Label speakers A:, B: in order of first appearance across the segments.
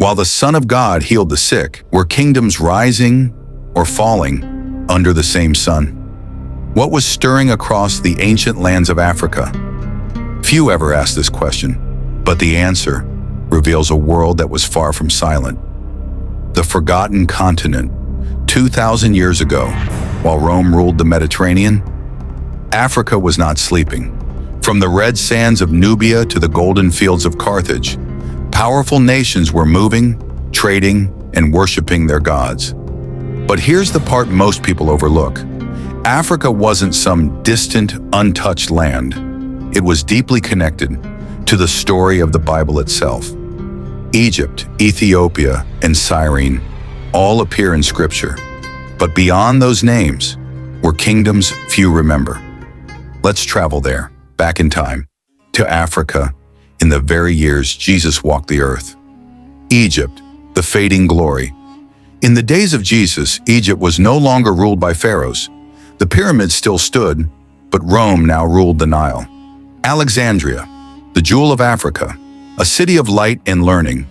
A: While the Son of God healed the sick, were kingdoms rising or falling under the same sun? What was stirring across the ancient lands of Africa? Few ever ask this question, but the answer reveals a world that was far from silent. The forgotten continent, 2,000 years ago, while Rome ruled the Mediterranean, Africa was not sleeping. From the red sands of Nubia to the golden fields of Carthage, powerful nations were moving, trading, and worshiping their gods. But here's the part most people overlook. Africa wasn't some distant, untouched land. It was deeply connected to the story of the Bible itself. Egypt, Ethiopia, and Cyrene all appear in Scripture. But beyond those names were kingdoms few remember. Let's travel there, back in time, to Africa, in the very years Jesus walked the earth. Egypt, the fading glory. In the days of Jesus, Egypt was no longer ruled by pharaohs. The pyramids still stood, but Rome now ruled the Nile. Alexandria, the jewel of Africa, a city of light and learning,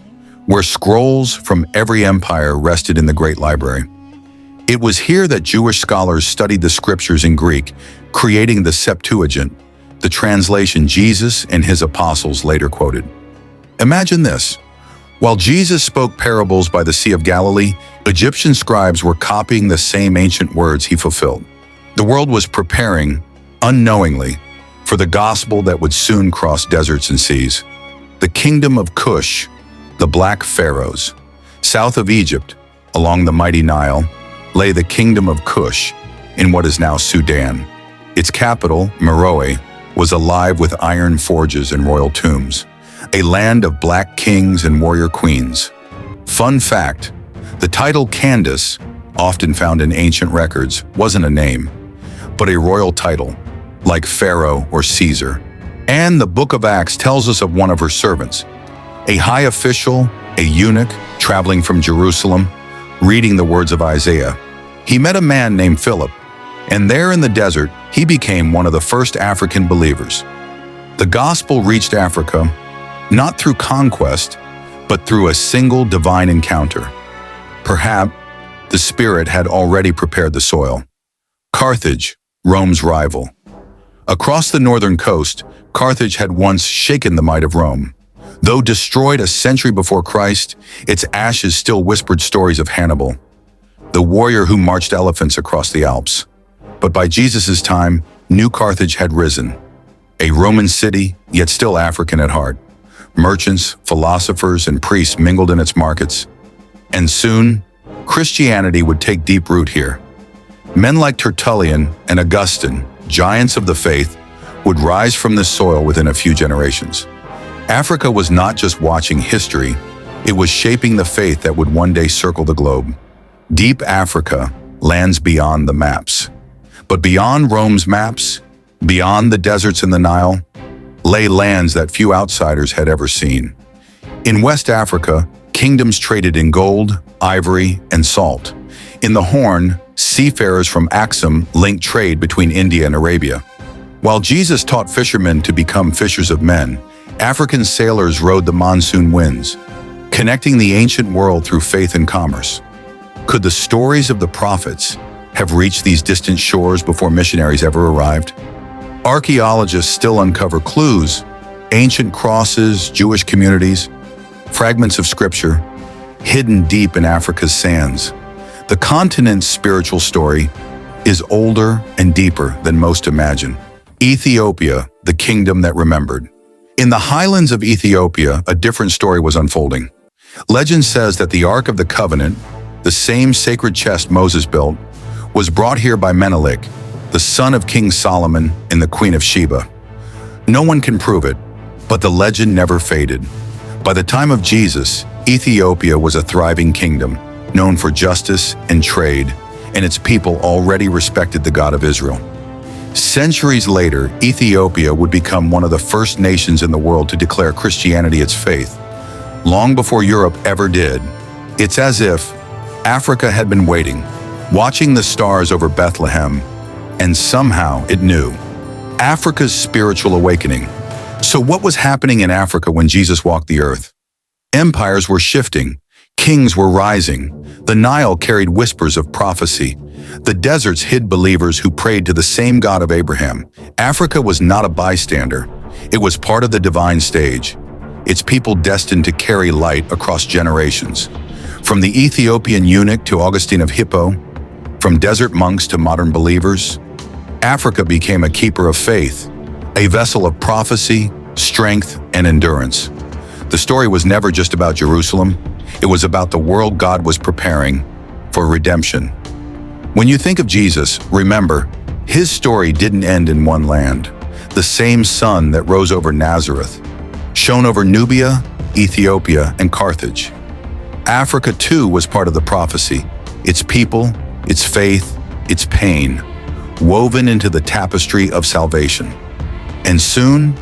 A: where scrolls from every empire rested in the great library. It was here that Jewish scholars studied the scriptures in Greek, creating the Septuagint, the translation Jesus and his apostles later quoted. Imagine this. While Jesus spoke parables by the Sea of Galilee, Egyptian scribes were copying the same ancient words he fulfilled. The world was preparing, unknowingly, for the gospel that would soon cross deserts and seas. The kingdom of Cush, the Black Pharaohs. South of Egypt, along the mighty Nile, lay the kingdom of Cush in what is now Sudan. Its capital, Meroe, was alive with iron forges and royal tombs, a land of black kings and warrior queens. Fun fact, the title Candace, often found in ancient records, wasn't a name, but a royal title, like Pharaoh or Caesar. And the book of Acts tells us of one of her servants, a high official, a eunuch, traveling from Jerusalem, reading the words of Isaiah. He met a man named Philip, and there in the desert, he became one of the first African believers. The gospel reached Africa, not through conquest, but through a single divine encounter. Perhaps the Spirit had already prepared the soil. Carthage, Rome's rival. Across the northern coast, Carthage had once shaken the might of Rome. Though destroyed a century before Christ, its ashes still whispered stories of Hannibal, the warrior who marched elephants across the Alps. But by Jesus' time, New Carthage had risen. A Roman city, yet still African at heart. Merchants, philosophers, and priests mingled in its markets. And soon, Christianity would take deep root here. Men like Tertullian and Augustine, giants of the faith, would rise from this soil within a few generations. Africa was not just watching history, it was shaping the faith that would one day circle the globe. Deep Africa, lands beyond the maps. But beyond Rome's maps, beyond the deserts in the Nile, lay lands that few outsiders had ever seen. In West Africa, kingdoms traded in gold, ivory, and salt. In the Horn, seafarers from Axum linked trade between India and Arabia. While Jesus taught fishermen to become fishers of men, African sailors rode the monsoon winds, connecting the ancient world through faith and commerce. Could the stories of the prophets have reached these distant shores before missionaries ever arrived? Archaeologists still uncover clues, ancient crosses, Jewish communities, fragments of scripture, hidden deep in Africa's sands. The continent's spiritual story is older and deeper than most imagine. Ethiopia, the kingdom that remembered. In the highlands of Ethiopia, a different story was unfolding. Legend says that the Ark of the Covenant, the same sacred chest Moses built, was brought here by Menelik, the son of King Solomon and the Queen of Sheba. No one can prove it, but the legend never faded. By the time of Jesus, Ethiopia was a thriving kingdom, known for justice and trade, and its people already respected the God of Israel. Centuries later, Ethiopia would become one of the first nations in the world to declare Christianity its faith. Long before Europe ever did, it's as if Africa had been waiting, watching the stars over Bethlehem, and somehow it knew. Africa's spiritual awakening. So what was happening in Africa when Jesus walked the earth? Empires were shifting, Kings were rising. The Nile carried whispers of prophecy. The deserts hid believers who prayed to the same God of Abraham. Africa was not a bystander. It was part of the divine stage. Its people destined to carry light across generations. From the Ethiopian eunuch to Augustine of Hippo, from desert monks to modern believers, Africa became a keeper of faith, a vessel of prophecy, strength, and endurance. The story was never just about Jerusalem. It was about the world God was preparing for redemption. When you think of Jesus, remember, his story didn't end in one land. The same sun that rose over Nazareth shone over Nubia, Ethiopia, and Carthage. Africa too was part of the prophecy, its people, its faith, its pain, woven into the tapestry of salvation. And soon,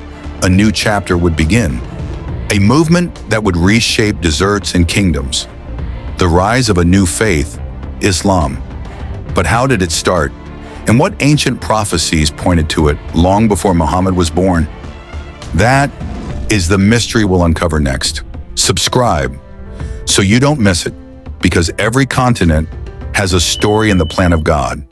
A: a new chapter would begin, a movement that would reshape deserts and kingdoms, the rise of a new faith, Islam. But how did it start? And what ancient prophecies pointed to it long before Muhammad was born? That is the mystery we'll uncover next. Subscribe so you don't miss it, because every continent has a story in the plan of God.